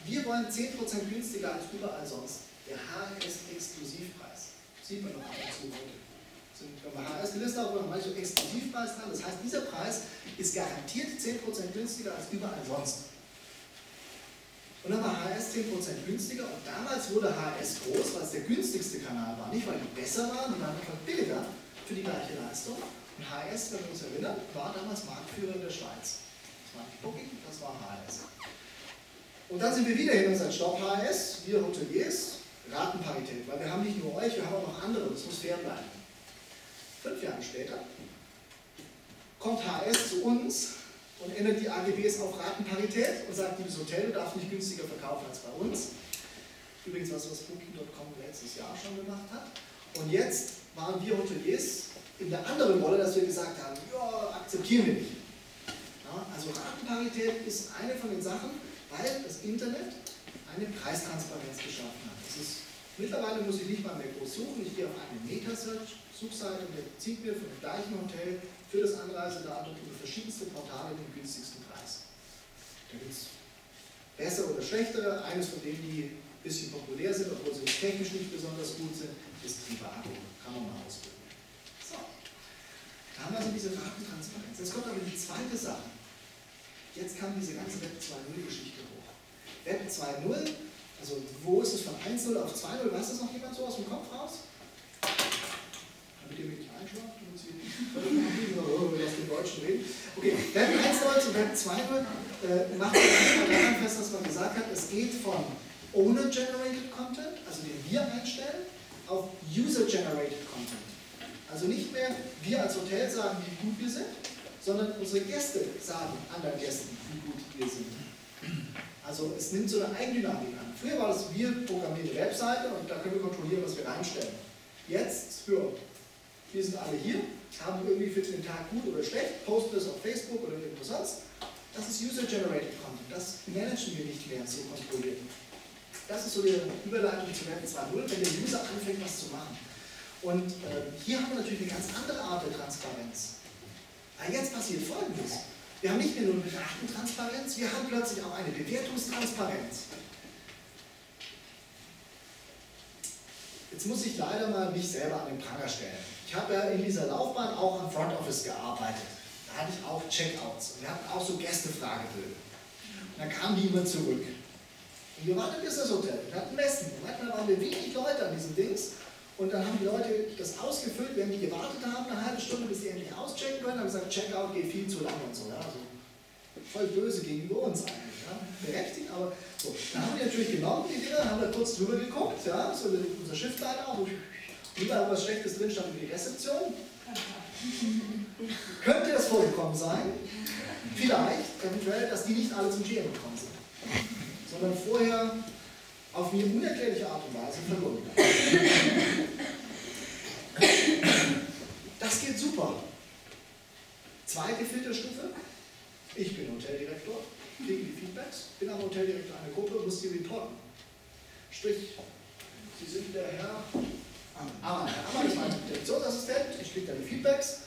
wir wollen 10% günstiger als überall sonst. Der HRS-Exklusivpreis. Sieht man noch ab und zu heute. Wenn man HRS gelistet hat, wo man manche Exklusivpreis dran. Das heißt, dieser Preis ist garantiert 10% günstiger als überall sonst. Und dann war HRS 10% günstiger und damals wurde HRS groß, weil es der günstigste Kanal war. Nicht, weil die besser waren, die waren einfach billiger für die gleiche Leistung. Und HRS, wenn wir uns erinnern, war damals Marktführer in der Schweiz. Das war nicht Booking, das war HRS. Und dann sind wir wieder hin und sagen, stopp HRS, wir Hoteliers, Ratenparität, weil wir haben nicht nur euch, wir haben auch noch andere, das muss fair bleiben. 5 Jahre später kommt HRS zu uns und ändert die AGBs auf Ratenparität und sagt, liebes Hotel, du darfst nicht günstiger verkaufen als bei uns. Übrigens was Booking.com letztes Jahr schon gemacht hat. Und jetzt waren wir Hoteliers in der anderen Rolle, dass wir gesagt haben, ja, akzeptieren wir nicht. Ja, also Ratenparität ist eine von den Sachen, weil das Internet eine Preistransparenz geschaffen hat. Das ist, mittlerweile muss ich nicht mal mehr groß suchen, ich gehe auf eine Meta-Search-Suchseite und der zieht mir von dem gleichen Hotel für das Anreisedatum über verschiedenste Portale den günstigsten Preis. Da gibt es bessere oder schlechtere, eines von denen, die ein bisschen populär sind, obwohl sie technisch nicht besonders gut sind, ist Trivago, kann man mal ausprobieren. So, da haben wir also diese Ratentransparenz. Jetzt kommt aber die zweite Sache. Jetzt kam diese ganze Web 2.0-Geschichte hoch. Web 2.0, also wo ist es von 1.0 auf 2.0? Weiß das noch jemand so aus dem Kopf raus? Damit ihr mich nicht einschlaft und sie aus dem Deutschen reden. Okay, Web 1.0 zu Web 2.0 macht man daran fest, dass man gesagt hat, es geht von Owner-Generated Content, also den wir einstellen, auf User-Generated Content. Also nicht mehr wir als Hotel sagen, wie gut wir sind, sondern unsere Gäste sagen anderen Gästen, wie gut wir sind. Also es nimmt so eine Eigendynamik an. Früher war es, wir programmieren die Webseite und da können wir kontrollieren, was wir reinstellen. Jetzt, wir sind alle hier, haben irgendwie für den Tag gut oder schlecht, posten das auf Facebook oder irgendwo sonst. Das ist User-Generated Content, das managen wir nicht mehr so kontrolliert. Das ist so die Überleitung zu Web 2.0, wenn der User anfängt, was zu machen. Und hier haben wir natürlich eine ganz andere Art der Transparenz. Weil jetzt passiert Folgendes. Wir haben nicht mehr nur eine Ratentransparenz, wir haben plötzlich auch eine Bewertungstransparenz. Jetzt muss ich leider mal mich selber an den Pranger stellen. Ich habe ja in dieser Laufbahn auch am Front Office gearbeitet. Da hatte ich auch Checkouts. Und wir hatten auch so Gästefragebögen. Und dann kamen die immer zurück. Und wir waren im Business Hotel, wir hatten Messen. Und manchmal waren wir wenig Leute an diesen Dings. Und dann haben die Leute das ausgefüllt, während die gewartet haben, eine halbe Stunde, bis sie endlich auschecken können, haben gesagt, Checkout geht viel zu lange und so. Ja? Also voll böse gegenüber uns eigentlich. Ja? Berechtigt, aber so. Dann haben wir die natürlich genommen, die Dinger, haben da kurz drüber geguckt, ja? So unser Schiffleiter auch. Überall was Schlechtes drin stand über die Rezeption. Könnte das vorgekommen sein? Vielleicht, eventuell, dass die nicht alle zum GM gekommen sind, sondern vorher auf eine unerklärliche Art und Weise verloren. Das geht super. Zweite Filterstufe. Ich bin Hoteldirektor, kriege die Feedbacks, bin am Hoteldirektor einer Gruppe, muss die reporten. Sprich, Sie sind der Herr Ammann. Herr Ammann ist mein Direktionsassistent, ich kriege da die Feedbacks.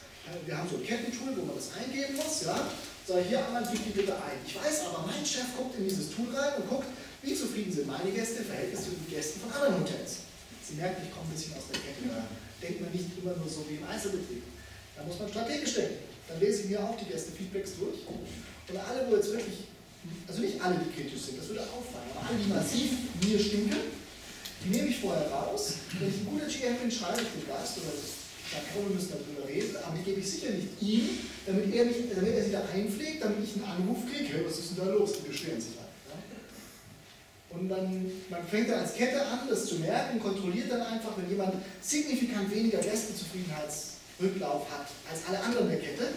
Wir haben so ein Kettentool, wo man das eingeben muss. Ja? So, hier Ammann, gib die bitte ein. Ich weiß aber, mein Chef guckt in dieses Tool rein und guckt, wie zufrieden sind meine Gäste im Verhältnis zu den Gästen von anderen Hotels. Sie merken, ich komme ein bisschen aus der Kette, da denkt man nicht immer nur so wie im Einzelbetrieb. Da muss man strategisch denken. Dann lese ich mir auch die Gäste-Feedbacks durch. Und alle, wo jetzt wirklich, also nicht alle, die kritisch sind, das würde auffallen, aber alle, die massiv mir stinken, die nehme ich vorher raus. Wenn ich ein guter GM bin, schreibe ich den Geist oder ich sage, wir müssen darüber reden, aber die gebe ich sicher nicht ihm, damit er sie da einpflegt, damit ich einen Anruf kriege, hey, was ist denn da los? Die beschweren sich halt. Und man fängt dann als Kette an, das zu merken, kontrolliert dann einfach, wenn jemand signifikant weniger Gästezufriedenheitsrücklauf hat als alle anderen der Kette,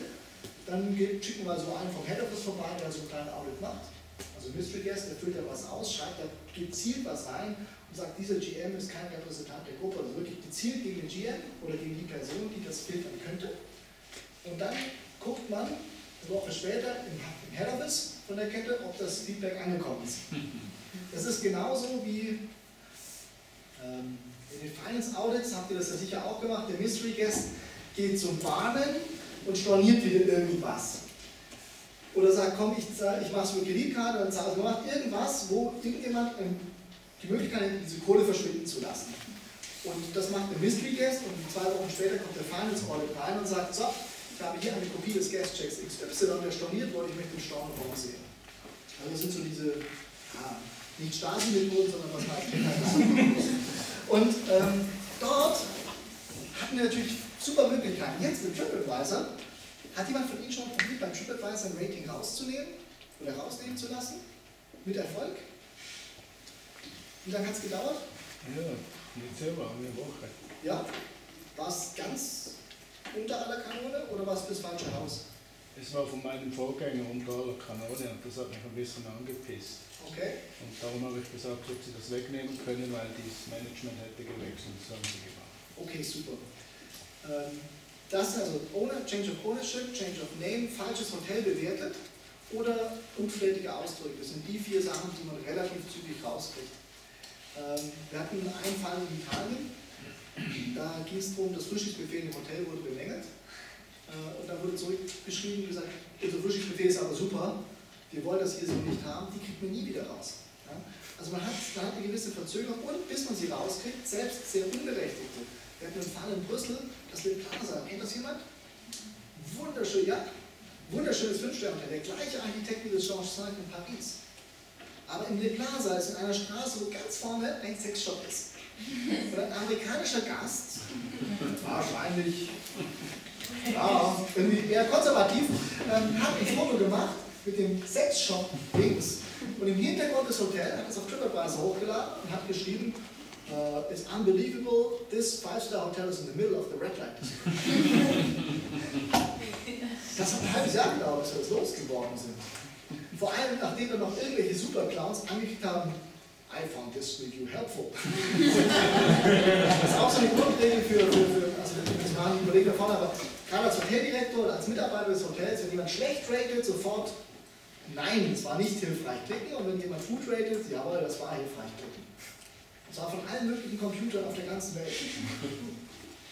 Dann schicken wir so einen vom Head Office vorbei, der so einen kleinen Audit macht. Also Mystery Guest, der füllt ja was aus, schreibt da gezielt was rein und sagt, dieser GM ist kein Repräsentant der Gruppe, also wirklich gezielt gegen den GM oder gegen die Person, die das filtern könnte. Und dann guckt man eine Woche später im Head Office von der Kette, ob das Feedback angekommen ist. Das ist genauso wie in den Finance Audits, habt ihr das ja sicher auch gemacht, der Mystery Guest geht zum Bahnen und storniert wieder irgendwas. Oder sagt, komm, ich mache es mit Kreditkarte oder zahle es gemacht, irgendwas, wo irgendjemand die Möglichkeit hat, diese Kohle verschwinden zu lassen. Und das macht der Mystery Guest und 2 Wochen später kommt der Finance Audit rein und sagt, so, ich habe hier eine Kopie des Guest-Checks XY, der storniert wurde, ich möchte den Storno sehen. Also das sind so diese, nicht Stasi-Methoden, sondern was weiß ich. Und dort hatten wir natürlich super Möglichkeiten. Jetzt mit TripAdvisor, hat jemand von Ihnen schon probiert, beim TripAdvisor ein Rating rauszunehmen oder rausnehmen zu lassen? Mit Erfolg? Wie lange hat es gedauert? Ja, nicht selber, eine Woche. Ja. War es ganz unter aller Kanone oder war es fürs falsche Haus? Es war von meinem Vorgänger unter aller Kanone und das hat mich ein bisschen angepisst. Okay. Und darum habe ich gesagt, ob sie das wegnehmen können, weil das Management hätte gewechselt. Das haben sie gemacht. Okay, super. Das also Change of Ownership, Change of Name, falsches Hotel bewertet oder unflätige Ausdrücke. Das sind die 4 Sachen, die man relativ zügig rauskriegt. Wir hatten einen Fall in Italien, da ging es darum, das Frühstücksbuffet im Hotel wurde bemängelt. Und da wurde zurückgeschrieben und gesagt, unser Frühstücksbuffet ist aber super, wir wollen das hier so nicht haben, die kriegt man nie wieder raus. Ja? Also man hat eine gewisse Verzögerung und bis man sie rauskriegt, selbst sehr unberechtigte. Wir hatten einen Fall in Brüssel, das Le Plaza, kennt das jemand? Wunderschön, ja, wunderschönes 5-Sterne-Hotel, der gleiche Architekt wie das Georges V in Paris. Aber im Le Plaza ist in einer Straße, wo ganz vorne ein Sexshop ist. Und ein amerikanischer Gast, wahrscheinlich, ja, irgendwie eher konservativ, hat ein Foto gemacht mit dem Sexshop links und im Hintergrund des Hotels, hat es auf TripAdvisor hochgeladen und hat geschrieben, it's unbelievable, this 5-star hotel is in the middle of the red light district. Das hat ein halbes Jahr gedauert, bis wir das losgeworden sind. Vor allem, nachdem dann noch irgendwelche Superclowns angeklickt haben, I found this review helpful. Das ist auch so eine Grundregel für also das waren die Kollegen da vorne, aber gerade als Hoteldirektor oder als Mitarbeiter des Hotels, wenn jemand schlecht ratet, sofort nein, das war nicht hilfreich klicken und wenn jemand gut ratet, jawohl, das war hilfreich klicken. Und zwar von allen möglichen Computern auf der ganzen Welt.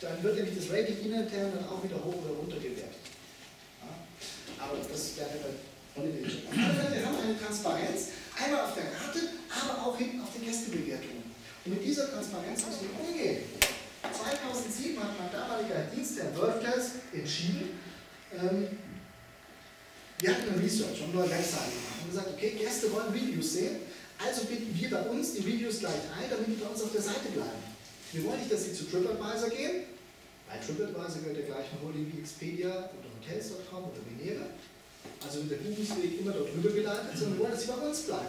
Dann wird nämlich das Rating intern dann auch wieder hoch oder runter gewertet. Ja? Aber das wäre bei Holiday. Wir haben eine Transparenz, einmal auf der Karte, aber auch hinten auf den Gästebewertungen. Und mit dieser Transparenz müssen wir umgehen. 2007 hat mein damaliger Dienstherr Worldclass entschieden, wir hatten eine Research und eine neue Webseite gemacht und gesagt, okay, Gäste wollen Videos sehen, also bieten wir bei uns die Videos gleich ein, damit die bei uns auf der Seite bleiben. Wir wollen nicht, dass sie zu TripAdvisor gehen, weil TripAdvisor gehört der gleichen Holding wie Expedia oder Hotels.com oder Venere. Also der Buchungsweg immer dort rüber geleitet, sondern wir wollen, dass sie bei uns bleiben.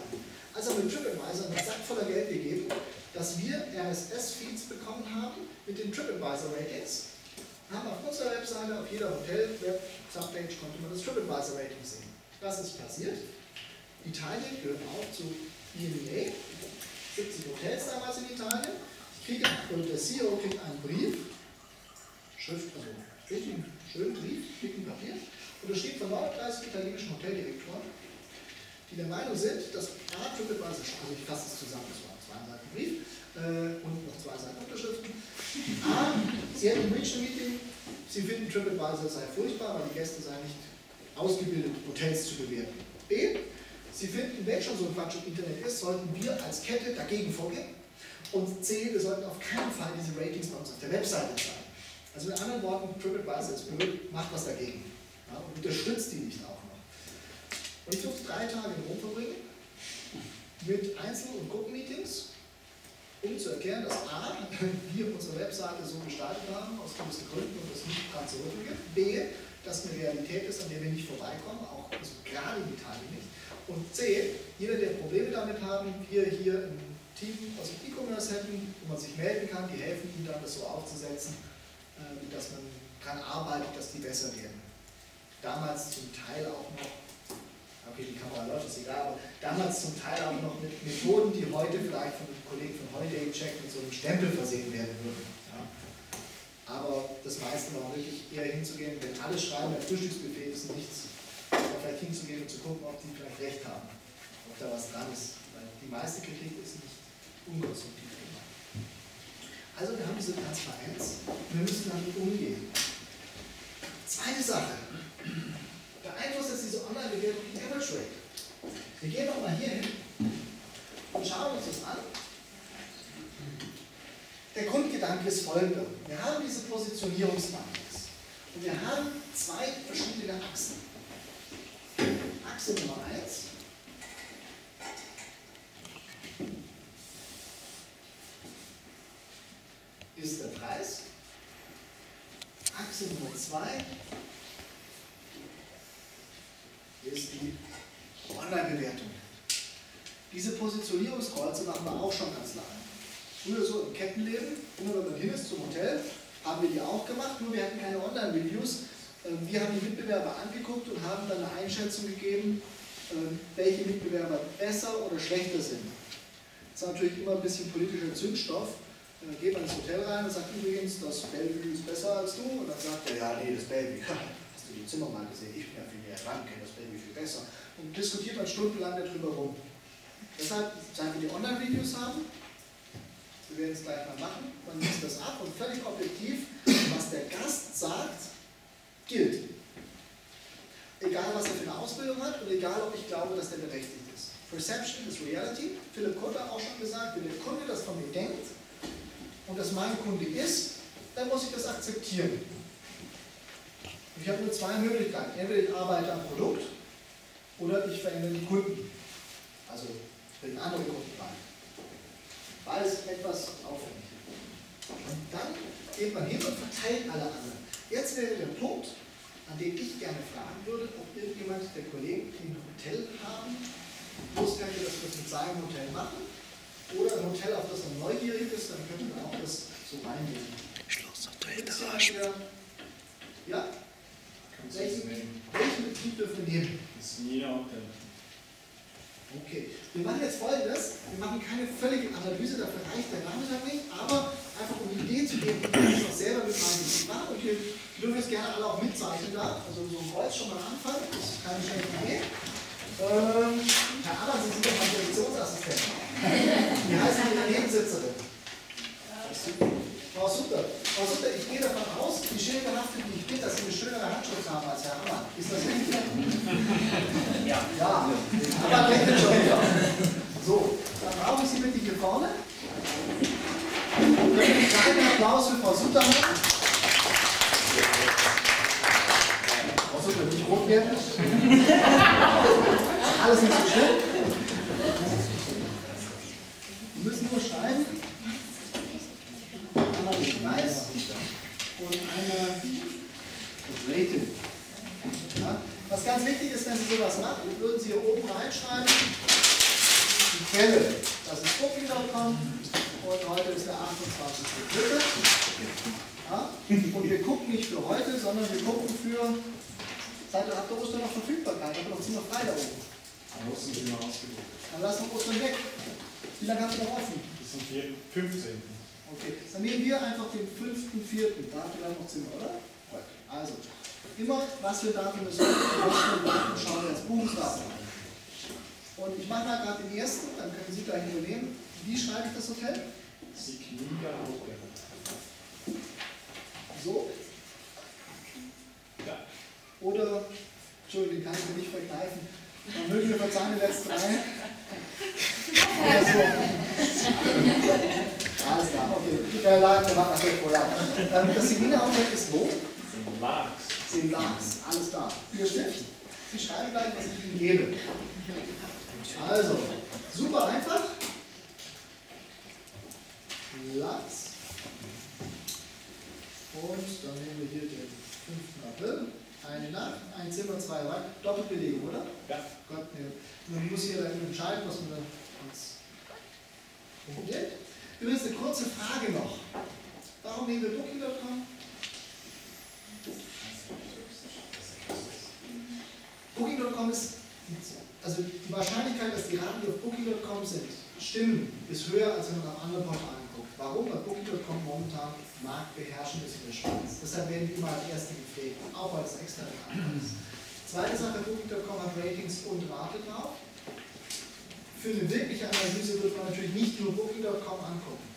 Also haben wir TripAdvisor einen Sack voller Geld gegeben, dass wir RSS-Feeds bekommen haben mit den TripAdvisor-Ratings. Haben auf unserer Webseite, auf jeder Hotel-Web-Subpage konnte man das TripAdvisor-Rating sehen. Was ist passiert? Italien gehört auch zu EMEA, 70 Hotels damals in Italien. Der CEO kriegt einen Brief, Schrift, also richtig schönen Brief, dicken Papier, und da steht von 39 italienischen Hoteldirektoren, die der Meinung sind, dass TripAdvisor, also ich fasse es zusammen, das war 2 Seiten Brief und noch 2 Seiten Unterschriften. A, sie hätten im Meeting, sie finden TripAdvisor sei furchtbar, weil die Gäste seien nicht ausgebildet, Hotels zu bewerten. B, sie finden, wenn schon so ein Quatsch im Internet ist, sollten wir als Kette dagegen vorgehen. Und C, wir sollten auf keinen Fall diese Ratings bei uns auf der Webseite zeigen. Also mit anderen Worten, TripAdvisor ist blöd, macht was dagegen. Ja, und unterstützt die nicht auch noch. Und ich durfte 3 Tage in Rom verbringen, mit Einzel- und Gruppenmeetings, um zu erklären, dass A, wir unsere Webseite so gestaltet haben, aus gewissen Gründen und das nicht dran zurückgeht. B, dass eine Realität ist, an der wir nicht vorbeikommen, auch also gerade in Italien nicht. Und C, jeder, der Probleme damit haben, wir hier ein Team aus dem E-Commerce hätten, wo man sich melden kann, die helfen ihnen dann, das so aufzusetzen, dass man daran arbeitet, dass die besser werden. damals zum Teil auch noch, okay, die Kamera läuft, ist egal, aber damals zum Teil auch noch mit Methoden, die heute vielleicht von den Kollegen von Holiday Check mit so einem Stempel versehen werden würden. Ja. Aber das meiste war wirklich eher hinzugehen, wenn alle schreiben, der Frühstücksbuffet ist nichts, vielleicht hinzugehen und zu gucken, ob die vielleicht recht haben, ob da was dran ist. Weil die meiste Kritik ist nicht unkonstruktiv gemacht. Also wir haben diese Transparenz und wir müssen damit umgehen. Zweite Sache. Beeinflusst jetzt diese Online-Bewertung die Average Rate. Wir gehen nochmal hier hin und schauen uns das an. Der Grundgedanke ist folgender. Wir haben diese Positionierungsmatrix und wir haben zwei verschiedene Achsen. Achse Nummer 1 ist der Preis. Achse Nummer 2 ist die Online-Bewertung. Diese Positionierungskreuze machen wir auch schon ganz lange. Früher so im Kettenleben, immer wenn man hin ist zum Hotel, haben wir die auch gemacht, nur wir hatten keine Online-Videos. Wir haben die Mitbewerber angeguckt und haben dann eine Einschätzung gegeben, welche Mitbewerber besser oder schlechter sind. Das ist natürlich immer ein bisschen politischer Zündstoff. Dann geht man ins Hotel rein und sagt übrigens, das Bellevue ist besser als du. Und dann sagt er, ja, nee, das Bellevue, hast du die Zimmer mal gesehen? Ich bin ja viel näher dran, kenne das Bellevue viel besser. Und diskutiert man stundenlang darüber rum. Deshalb, seit wir die Online-Videos haben, wir werden es gleich mal machen, man liest das ab und völlig objektiv, was der Gast sagt, gilt. Egal, was er für eine Ausbildung hat und egal, ob ich glaube, dass der berechtigt ist. Perception is reality. Philipp Kurt hat auch schon gesagt, wenn der Kunde das von mir denkt und das mein Kunde ist, dann muss ich das akzeptieren. Ich habe nur zwei Möglichkeiten. Entweder ich arbeite am Produkt oder ich verändere die Kunden. Also bringe andere Kunden rein. Weil es etwas aufwendig ist. Und dann geht man hin und verteilt alle anderen. Jetzt wäre der Punkt, an dem ich gerne fragen würde, ob irgendjemand der Kollegen, die ein Hotel haben, Lust hätte, dass wir das mit seinem Hotel machen. Oder ein Hotel, auf das man neugierig ist, dann könnte man auch das so reingehen. Schlosshotel Garage. Ja? Welchen Betrieb dürfen wir nehmen? Das ist nie ein Hotel. Okay, wir machen jetzt Folgendes. Wir machen keine völlige Analyse, dafür reicht der Nachmittag nicht, aber einfach um eine Idee zu geben, wie wir das auch selber mit meinem Betrieb machen. Und wir dürfen es gerne alle auch mitzeichnen da. Also so ein Kreuz schon mal anfangen, das ist keine schlechte Idee. Herr Adler, Sie sind doch mein Direktionsassistent. Wie heißt denn Ihre Nebensitzerin? Frau Sutter. Frau Sutter, ich gehe davon aus, wie schildbehaftet wie ich bin, dass Sie eine schönere Handschrift haben als Herr Hammer. Ist das richtig? Ja. Ja, aber denkt schon wieder. So, dann brauche ich Sie bitte hier vorne. Können wir einen kleinen Applaus für Frau Sutter machen? Frau Sutter, nicht rot werden. Alles nicht so schlimm. Wir müssen nur schreiben. Einmal den Preis und einmal das Rating. Ja? Was ganz wichtig ist, wenn Sie sowas machen, würden Sie hier oben reinschreiben, die Quelle. Das ist Booking.com und heute ist der 28.3. Ja? Und wir gucken nicht für heute, sondern wir gucken für, seit der Ostern noch Verfügbarkeit, aber noch ziemlich frei da oben. Ostern sind wir ausgebucht. Dann lassen wir Ostern weg. Wie lange habt ihr noch offen? Bis zum 15. Okay, dann nehmen wir einfach den 5.4. Da habt ihr dann noch Zimmer, oder? Also, immer was für Datum ist, schauen wir jetzt Buchungsdatum an. Und ich mache mal gerade den ersten, dann können Sie gleich übernehmen. Wie schreibe ich das Hotel? Signiga Hotel. So? Ja. Oder, Entschuldigung, den kann ich mir nicht verkneifen. Man möge mir verzeihen, die letzten drei. Oder so. Alles klar, okay. Der Laden, der macht das jetzt vorher. Das Signiga Hotel ist wo? In Laax. In Laax, alles da. Vier Stück. Sie schreiben gleich, was ich Ihnen gebe. Also, super einfach. Laax. Und dann nehmen wir hier den 5. April. Eine Nacht, ein Zimmer, 2 Reihen. Doppelbelegung, oder? Ja. Gott, nee. Man muss hier dann entscheiden, was man da als probiert. Übrigens eine kurze Frage noch. Warum nehmen wir Booking.com? Booking.com ist, also die Wahrscheinlichkeit, dass die Raten, die auf Booking.com sind, stimmen, ist höher, als wenn man auf anderen Portalen guckt. Warum? Weil Booking.com momentan marktbeherrschend ist in der Schweiz. Deshalb werden die immer als erste gepflegt, auch weil es extra bekannt ist. Zweite Sache, Booking.com hat Ratings und Rate drauf. Für eine wirkliche Analyse würde man natürlich nicht nur Booking.com angucken.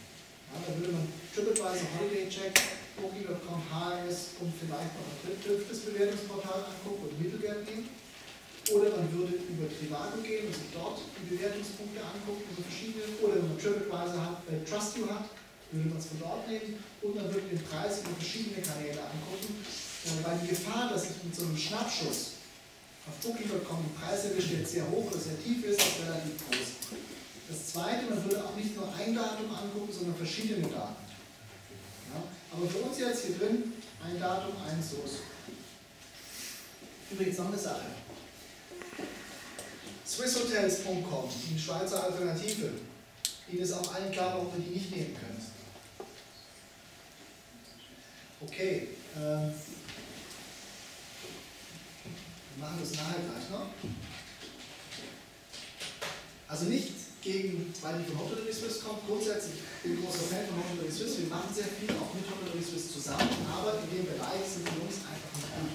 Ja, da würde man TripAdvisor, Holiday Check, Booking.com, HRS und vielleicht noch ein drittes Bewertungsportal angucken und Mittelwert nehmen. Oder man würde über Trivago gehen und sich dort die Bewertungspunkte angucken, also verschiedene. Oder wenn man TripAdvisor hat, TrustYou hat, würde man es von dort nehmen. Und man würde den Preis über verschiedene Kanäle angucken. Weil die Gefahr, dass ich mit so einem Schnappschuss auf Booking.com den Preis erwischt, der sehr hoch oder sehr tief ist, ist relativ groß. Das zweite, man würde auch nicht nur ein Datum angucken, sondern verschiedene Daten. Ja? Aber für uns jetzt hier drin ein Datum, ein Source. Übrigens noch eine Sache. Swisshotels.com, die Schweizer Alternative, Ihnen ist auch allen klar, warum wir die nicht nehmen können. Okay, wir machen das nachher gleich noch. Also nicht gegen, weil die von Hotellerie Suisse kommt, grundsätzlich bin ich ein großer Fan von Hotellerie Suisse, wir machen sehr viel auch mit Hotellerie Suisse zusammen, aber in dem Bereich sind die Jungs einfach nicht gut.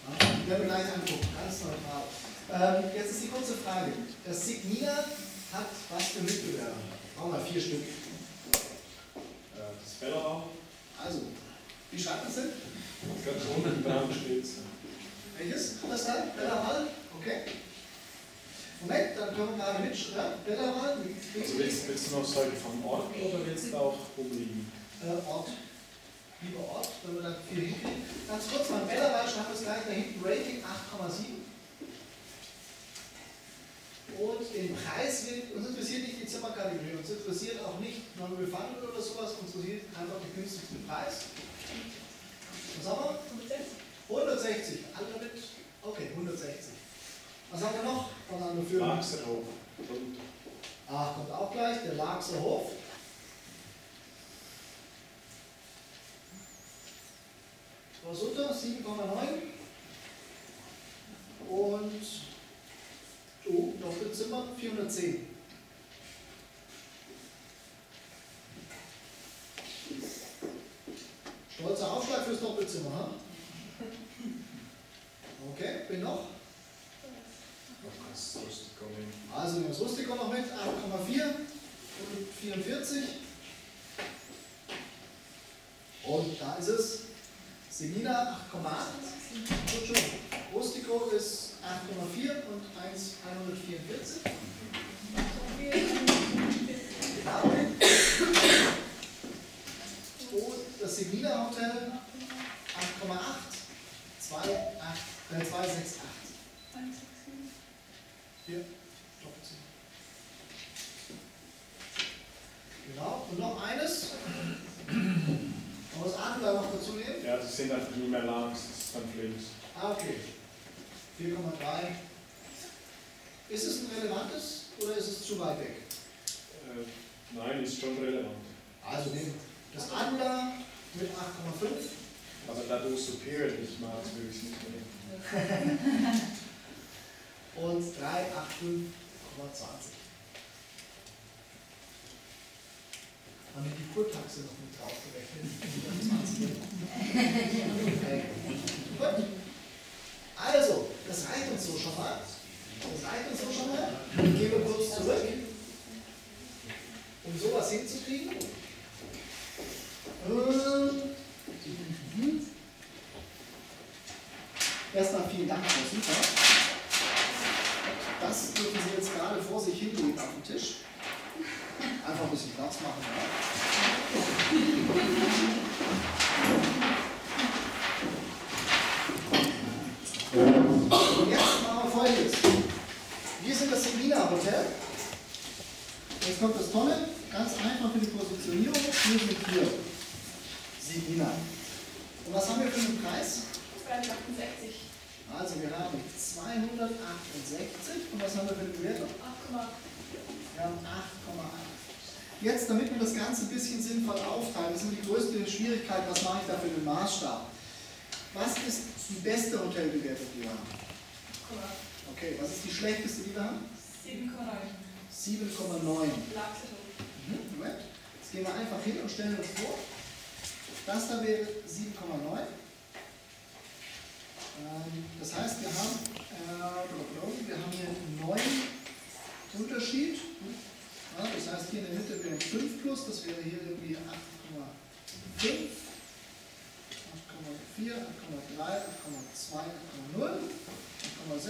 Ja, die werden wir gleich angucken, ganz neutral. Jetzt ist die kurze Frage. Das Signina hat was für Mitbewerber? Brauchen wir 4 Stück. Das Bellerau. Also, wie schreibt das denn? Ganz unten im Namen steht es. Welches? Das dann? Bellerwald? Okay. Moment, dann können wir gerade mitschreiben. Bellerwald. Also willst du noch solche vom Ort oder willst du auch rumliegen? Ort. Lieber Ort, wenn wir da viel hinkriegen. Ganz kurz, mein Bellerwald schreibt das gleich da hinten. Rating 8,7. Und den Preis, uns interessiert nicht die Zimmerkategorie, uns interessiert auch nicht Non-Refundable oder sowas, uns interessiert einfach den günstigsten Preis. Was haben wir? 160. Alle mit? Okay, 160. Was haben wir noch von einer Führung? Lachserhof. Ach, kommt auch gleich, der Lachserhof. Was unter? 7,9. Und Doppelzimmer 410. Stolzer Aufschlag fürs Doppelzimmer, ha? Okay, bin noch? Also nehmen wir das Rustico noch mit, 8,4 und 44. Und da ist es. Signina 8,8. Rustico ist 8,4 und 144. Genau. Und das Signina Hotel 8,8, 268. Hier, Doppelzimmer. Genau, und noch eines. Wollen wir das Adler noch dazu nehmen? Ja, das sind einfach nie mehr Lachs, das ist dann links. Ah, okay. 4,3. Ist es ein relevantes oder ist es zu weit weg? Nein, ist schon relevant. Also nehmen das Adler mit 8,5. Aber da du Superior nicht magst, würde ich es nicht nehmen. Und 385,20. Haben wir die Kurtaxe noch mit drauf gerechnet? Okay. Gut. Also, das reicht uns so schon mal. Gehen wir kurz zurück, um sowas hinzukriegen. Erstmal vielen Dank, Frau Super. Das dürfen Sie jetzt gerade vor sich hinlegen auf den Tisch. Einfach ein bisschen Platz machen. Und jetzt machen wir Folgendes. Wir sind das Signina Hotel. Jetzt kommt das Tolle, ganz einfach für die Positionierung. Wir sind hier. Signina. Und was haben wir für einen Preis? 268. Also wir haben 268 und was haben wir für eine Bewertung? 8,8. Wir haben 8,8. Jetzt, damit wir das Ganze ein bisschen sinnvoll aufteilen, das ist die größte Schwierigkeit, was mache ich da für den Maßstab? Was ist die beste Hotelbewertung, die wir haben? Okay, was ist die schlechteste, die wir haben? 7,9. 7,9. Lachse. Moment. Jetzt gehen wir einfach hin und stellen uns vor, das da wäre 7,9. Das heißt, wir haben hier einen neuen Unterschied. Ja, das heißt, hier in der Mitte wäre 5 plus, das wäre hier irgendwie 8,5, 8,4, 8,3, 8,2, 8,0, 8,6,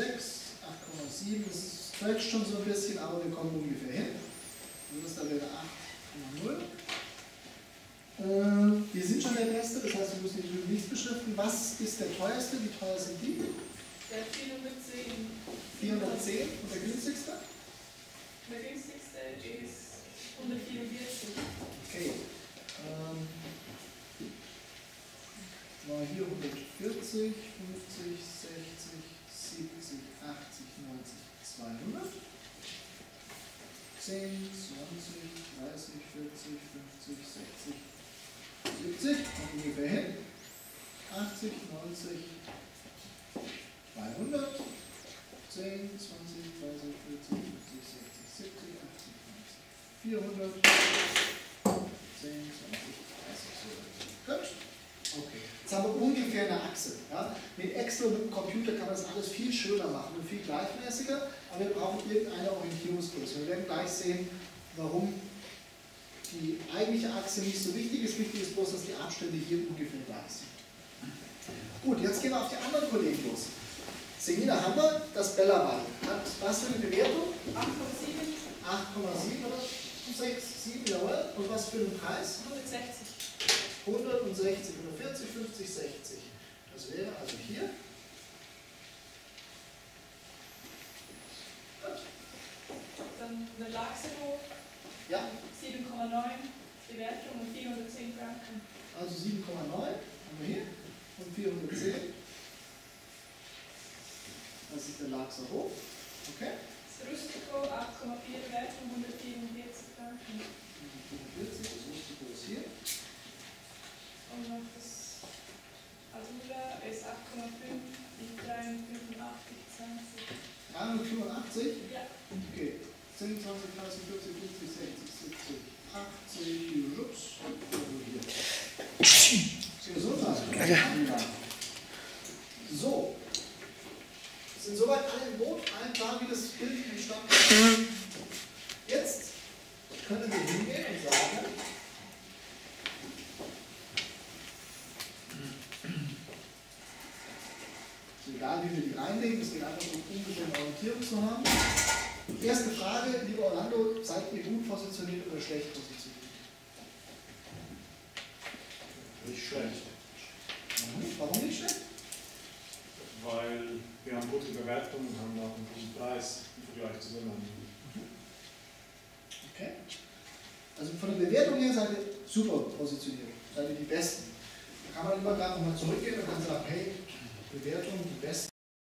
8,7. Das stretcht schon so ein bisschen, aber wir kommen ungefähr hin. Also das da wäre 8,0. Wir sind schon der Beste, das heißt, wir müssen die nichts beschriften. Was ist der teuerste? Wie teuer sind die? Der 410. 410 und der günstigste? Der günstigste ist 144. Okay. War hier 140, 50, 60, 70, 80, 90, 200. 10, 20, 30, 40, 50, 60, 70, kommt ungefähr hin. 80, 90, 200. 10, 20, 30, 40, 50, 60, 70, 80, 90, 400. 10, 20, 30, so. Gut. Okay. Jetzt haben wir ungefähr eine Achse. Ja? Mit Excel und mit dem Computer kann man das alles viel schöner machen und viel gleichmäßiger, aber wir brauchen irgendeine Orientierungsgröße. Wir werden gleich sehen, warum die eigentliche Achse nicht so wichtig ist. Wichtig ist bloß, dass die Abstände hier ungefähr gleich sind. Gut, jetzt gehen wir auf die anderen Kollegen los. Sehen wir, da haben wir das Bellaway. Hat was für eine Bewertung? 8,7. 8,7 oder 6, 7, jawohl. Und was für einen Preis? 160. 160, 140, 50, 60. Das wäre also hier. Gut. Dann der Lachse-Hof. Ja, 7,9. Bewertung und 410 Franken. also 7,9 haben wir hier und 410. Das ist der Lachser Hof. Okay. Das Rustico 8,4 Bewertung 144 Franken. 144, das Rustico ist hier. Und noch das Azura ist 8,5 mit 385, 20. 385? Ja. Okay. 10, 20, 30, 40, 50, 60, 70, 80, Jups. Hier. Gesundheit. So. Sind soweit alle im Boot? Allen klar, wie das Bild entstanden ist? Jetzt können wir hingehen und sagen, ist egal, wie wir die reinlegen, es geht einfach um ungefähr eine Orientierung zu haben. Erste Frage, lieber Orlando, seid ihr gut positioniert oder schlecht positioniert? Nicht schlecht, Warum nicht schlecht? weil wir haben gute Bewertungen und haben auch einen guten Preis im Vergleich zu den anderen. Okay. Also von der Bewertung her seid ihr super positioniert, seid ihr die Besten. Da kann man immer gerade nochmal zurückgehen und dann sagen, hey, Bewertung, die Besten.